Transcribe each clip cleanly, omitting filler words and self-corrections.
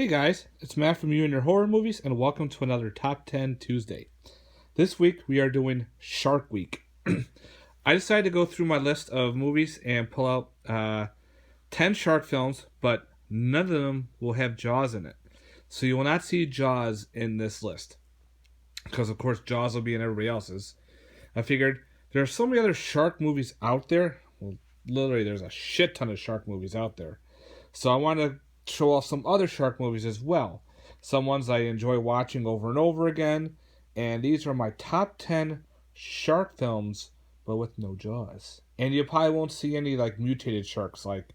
Hey guys, it's Matt from You and Your Horror Movies, and welcome to another Top 10 Tuesday. This week we are doing Shark Week. I decided to go through my list of movies and pull out 10 shark films, but none of them will have Jaws in it. So you will not see Jaws in this list. Because, of course, Jaws will be in everybody else's. I figured there are so many other shark movies out there. Well, literally, there's a shit ton of shark movies out there. So I want to show off some other shark movies as well. Some ones I enjoy watching over and over again. And these are my top 10 shark films, but with no Jaws. And you probably won't see any like mutated sharks like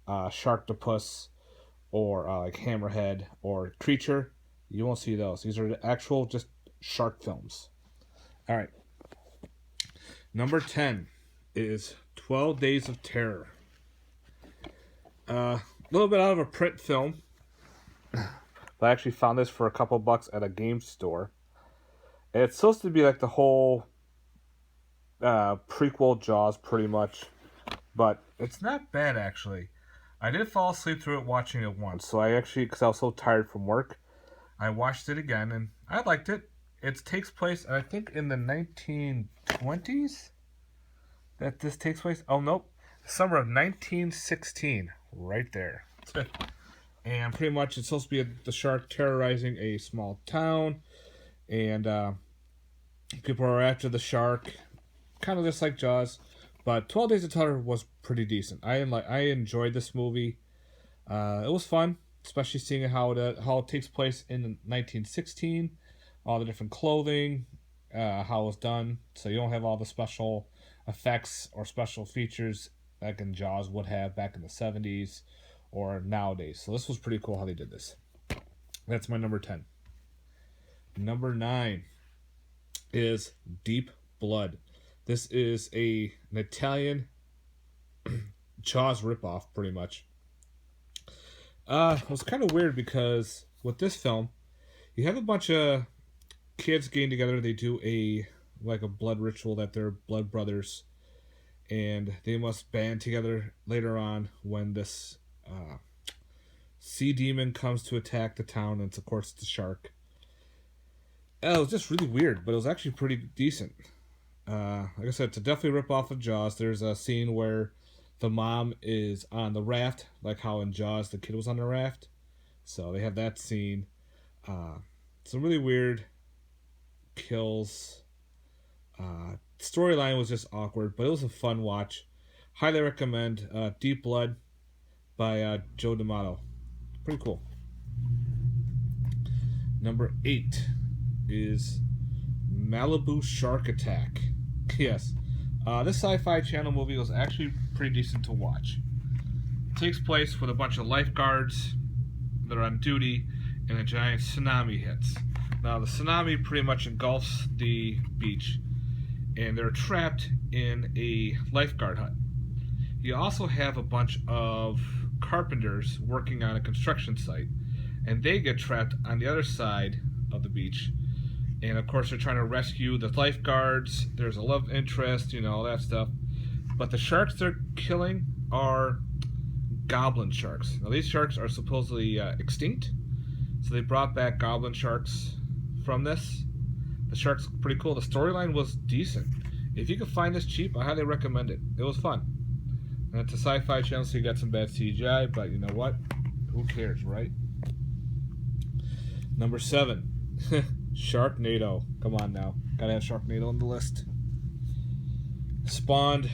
Sharktopus or like Hammerhead or Creature. You won't see those. These are the actual just shark films. All right. Number 10 is 12 Days of Terror. A little bit out of a print film. But I actually found this for a couple bucks at a game store. And it's supposed to be like the whole prequel Jaws pretty much. But it's not bad actually. I did fall asleep through it watching it once. So I actually, because I was so tired from work, I watched it again and I liked it. It takes place, I think, in the 1920s that this takes place. Oh, nope. Summer of 1916. Right there. And pretty much it's supposed to be the shark terrorizing a small town. And people are after the shark. Kind of just like Jaws. But 12 Days of Terror was pretty decent. I enjoyed this movie. It was fun. Especially seeing how it takes place in 1916. All the different clothing. How it was done. So you don't have all the special effects or special features like in Jaws would have back in the 70s or nowadays. So this was pretty cool how they did this. That's my number 10. Number 9 is Deep Blood. This is an Italian Jaws ripoff, pretty much. It was kind of weird because with this film, you have a bunch of kids getting together. They do a blood ritual that they're blood brothers, and they must band together later on when this sea demon comes to attack the town, and it's, of course, the shark. It was just really weird, but it was actually pretty decent. Like I said, it's a definitely rip off of Jaws. There's a scene where the mom is on the raft, like how in Jaws the kid was on the raft. So they have that scene. Some really weird kills. Storyline was just awkward, but it was a fun watch. Highly recommend Deep Blood by Joe D'Amato. Pretty cool. Number 8 is Malibu Shark Attack. Yes. This Sci-Fi Channel movie was actually pretty decent to watch. It takes place with a bunch of lifeguards that are on duty, and a giant tsunami hits. Now, the tsunami pretty much engulfs the beach, and they're trapped in a lifeguard hut. You also have a bunch of carpenters working on a construction site, and they get trapped on the other side of the beach. And of course, they're trying to rescue the lifeguards. There's a love interest, all that stuff. But the sharks they're killing are goblin sharks. Now, these sharks are supposedly extinct, so they brought back goblin sharks from this. The shark's pretty cool. The storyline was decent. If you can find this cheap, I highly recommend it. It was fun. And it's a Sci-Fi Channel, so you got some bad CGI, but you know what? Who cares, right? Number 7. Sharknado. Come on now. Gotta have Sharknado on the list. Spawned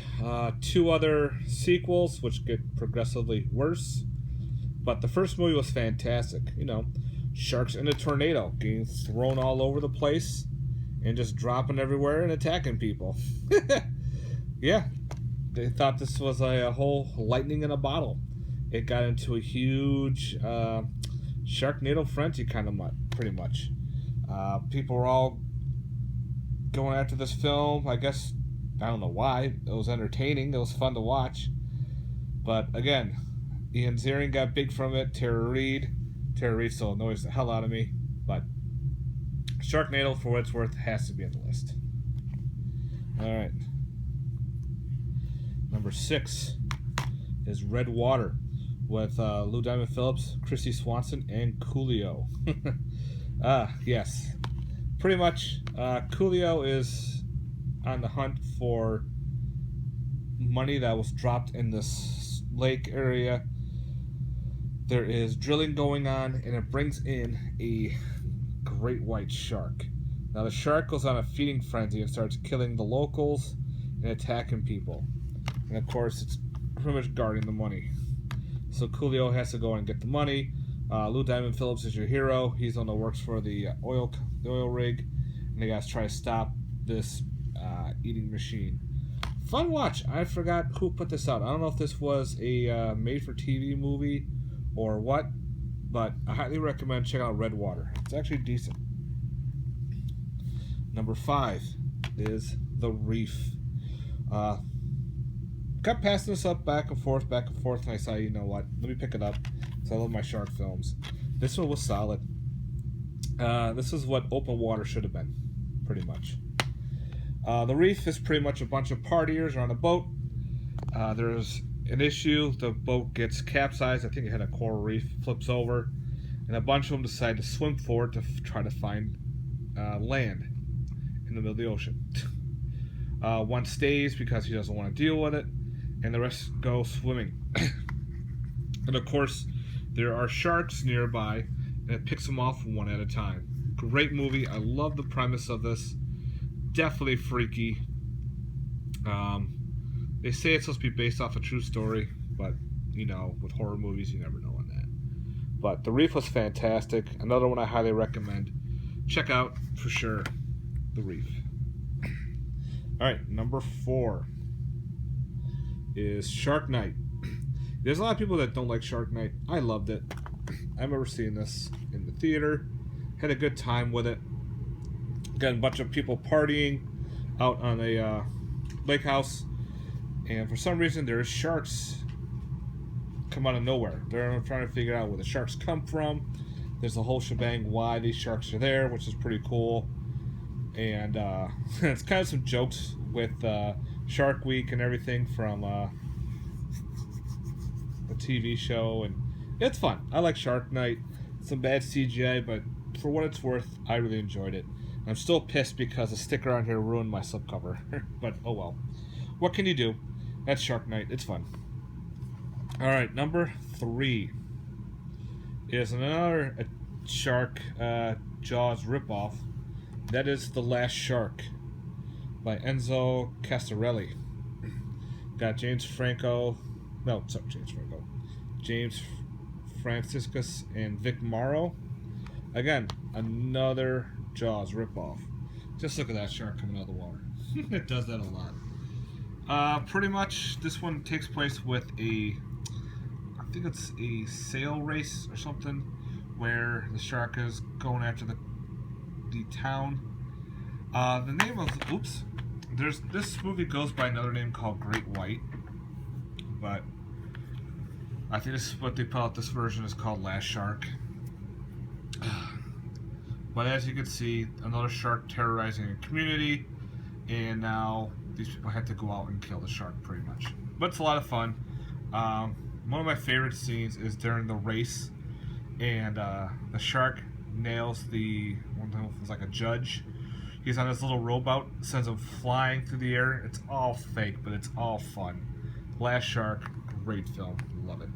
2 other sequels, which get progressively worse. But the first movie was fantastic. Sharks in a tornado, getting thrown all over the place and just dropping everywhere and attacking people. Yeah, they thought this was a whole lightning in a bottle. It got into a huge Sharknado frenzy, pretty much. People were all going after this film. I guess, I don't know why. It was entertaining. It was fun to watch. But again, Ian Ziering got big from it. Tara Reid still annoys the hell out of me. But Sharknado, for what it's worth, has to be on the list. Alright. Number 6 is Red Water. with Lou Diamond Phillips, Christy Swanson, and Coolio. Yes. Pretty much, Coolio is on the hunt for money that was dropped in this lake area. There is drilling going on, and it brings in a great white shark. Now, the shark goes on a feeding frenzy and starts killing the locals and attacking people. And of course, it's pretty much guarding the money. So Coolio has to go and get the money. Lou Diamond Phillips is your hero. He's the one that works for the oil rig, and they guys try to stop this eating machine. Fun watch. I forgot who put this out. I don't know if this was a made-for-TV movie or what, but I highly recommend checking out Redwater. It's actually decent. Number 5 is The Reef. Kept passing this up back and forth, and I said, you know what, let me pick it up, because I love my shark films. This one was solid. This is what Open Water should have been, pretty much. The Reef is pretty much a bunch of partiers on a boat. There's an issue, the boat gets capsized, I think it had a coral reef, flips over, and a bunch of them decide to swim for it to try to find land in the middle of the ocean. One stays because he doesn't want to deal with it, and the rest go swimming. And of course, there are sharks nearby, and it picks them off one at a time. Great movie. I love the premise of this. Definitely freaky. They say it's supposed to be based off a true story, but you know, with horror movies, you never know on that. But The Reef was fantastic. Another one I highly recommend. Check out for sure. The Reef. All right, number 4 is Shark Night. There's a lot of people that don't like Shark Night. I loved it. I remember seeing this in the theater. Had a good time with it. Got a bunch of people partying out on a lake house, and for some reason there's sharks come out of nowhere. They're trying to figure out where the sharks come from. There's a whole shebang why these sharks are there, which is pretty cool. And it's kind of some jokes with Shark Week and everything from the TV show, and it's fun. I like Shark Night. Some bad CGI, but for what it's worth, I really enjoyed it. I'm still pissed because the sticker on here ruined my slipcover, but oh well. What can you do? That's Shark Night. It's fun. All right, number 3 is another shark Jaws ripoff. That is The Last Shark by Enzo Castarelli. Got James Franciscus and Vic Morrow. Again, another Jaws ripoff. Just look at that shark coming out of the water. It does that a lot. Pretty much, this one takes place with I think it's a sail race or something, where the shark is going after the town. The name of this movie goes by another name called Great White, but I think this is what they put out. This version is called Last Shark. But as you can see, another shark terrorizing a community, and now these people have to go out and kill the shark, pretty much. But it's a lot of fun. One of my favorite scenes is during the race, and the shark nails one of them was like a judge. He's on this little rowboat, sends him flying through the air. It's all fake, but it's all fun. Last Shark, great film, love it.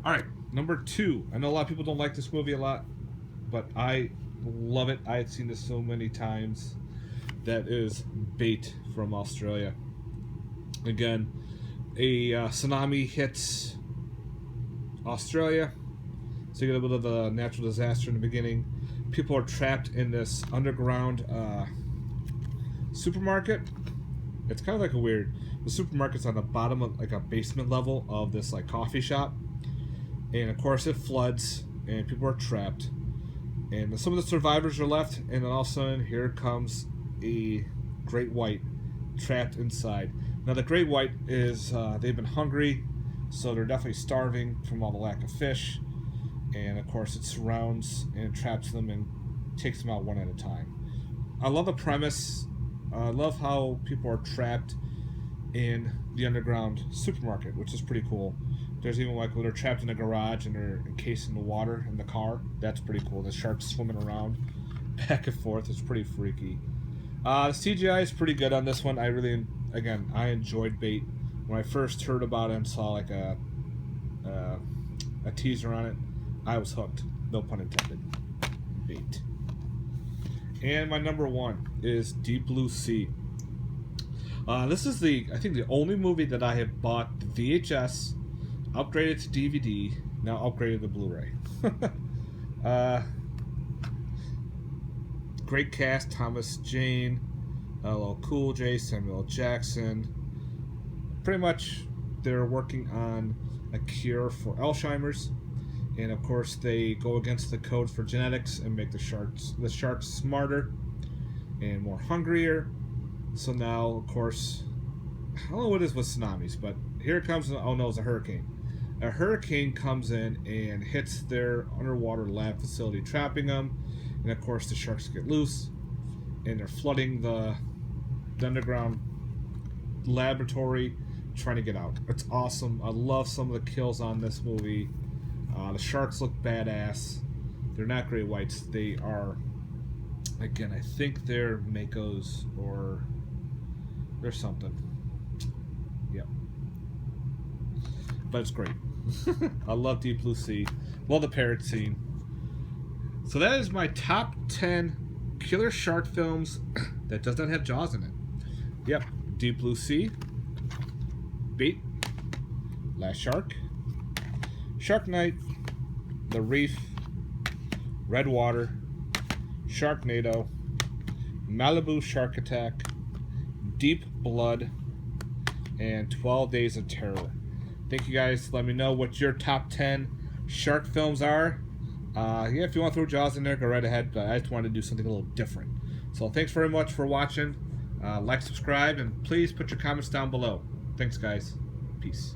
All right, number 2. I know a lot of people don't like this movie a lot, but I love it. I had seen this so many times. That is Bait from Australia. Again, a tsunami hits Australia, so you get a bit of a natural disaster in the beginning. People are trapped in this underground supermarket. It's kind of like the supermarket's on the bottom of like a basement level of this like coffee shop, and of course it floods and people are trapped, and some of the survivors are left, and then all of a sudden here comes a great white trapped inside. Now the great white is they've been hungry, so they're definitely starving from all the lack of fish. And of course it surrounds and traps them and takes them out one at a time. I love the premise. I love how people are trapped in the underground supermarket, which is pretty cool. There's even like when they're trapped in a garage and they're encased in the water in the car. That's pretty cool. The sharks swimming around back and forth. It's pretty freaky. The CGI is pretty good on this one. I really, again, I enjoyed Bait. When I first heard about it and saw like a teaser on it, I was hooked. No pun intended. Bait. And my number one is Deep Blue Sea. This is I think the only movie that I have bought the VHS, upgraded to DVD, now upgraded to Blu-ray. Great cast: Thomas Jane, LL Cool J, Samuel L. Jackson. Pretty much, they're working on a cure for Alzheimer's, and of course, they go against the code for genetics and make the sharks smarter and more hungrier. So now, of course, I don't know what it is with tsunamis, but here it comes. Oh no, it's a hurricane. A hurricane comes in and hits their underwater lab facility, trapping them. And of course, the sharks get loose, and they're flooding the underground laboratory, trying to get out. It's awesome. I love some of the kills on this movie. The sharks look badass. They're not great whites. They are, again, I think they're Makos or there's something. Yep. But it's great. I love Deep Blue Sea. Love the parrot scene. So that is my top 10 killer shark films that does not have Jaws in it. Yep. Deep Blue Sea, Bait, Last Shark, Sharknado, The Reef, Red Water, Sharknado, Malibu Shark Attack, Deep Blood, and 12 Days of Terror. Thank you guys. Let me know what your top 10 shark films are. Yeah, if you want to throw Jaws in there, go right ahead. But I just wanted to do something a little different. So thanks very much for watching. Like, subscribe, and please put your comments down below. Thanks, guys. Peace.